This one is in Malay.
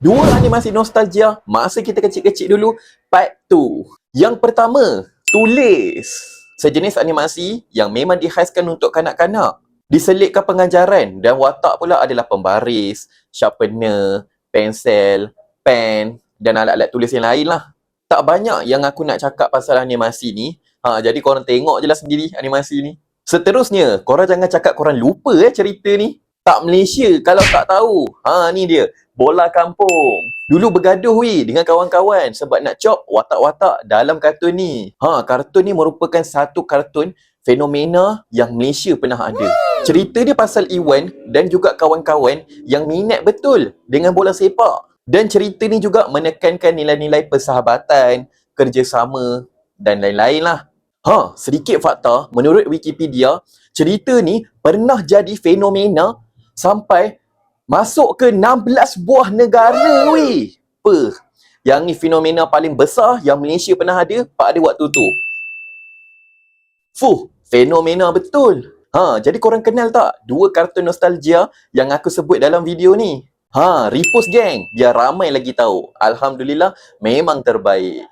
Dua animasi nostalgia masa kita kecil-kecil dulu, part 2. Yang pertama, Tulis. Sejenis animasi yang memang dikhaskan untuk kanak-kanak. Diselitkan pengajaran dan watak pula adalah pembaris, sharpener, pensel, pen dan alat-alat tulis yang lain lah. Tak banyak yang aku nak cakap pasal animasi ni. Jadi korang tengok je lah sendiri animasi ni. Seterusnya, korang jangan cakap korang lupa cerita ni. Tak Malaysia kalau tak tahu. Ni dia. Bola Kampung. Dulu bergaduh dengan kawan-kawan sebab nak cop watak-watak dalam kartun ni. Kartun ni merupakan satu kartun fenomena yang Malaysia pernah ada. Cerita dia pasal Iwan dan juga kawan-kawan yang minat betul dengan bola sepak. Dan cerita ni juga menekankan nilai-nilai persahabatan, kerjasama dan lain-lain lah. Sedikit fakta, menurut Wikipedia, cerita ni pernah jadi fenomena sampai masuk ke 16 buah negara weh. Yang ni fenomena paling besar yang Malaysia pernah ada pada waktu tu. Fenomena betul. Jadi korang kenal tak dua kartun nostalgia yang aku sebut dalam video ni? Repost gang, biar ramai lagi tahu. Alhamdulillah, memang terbaik.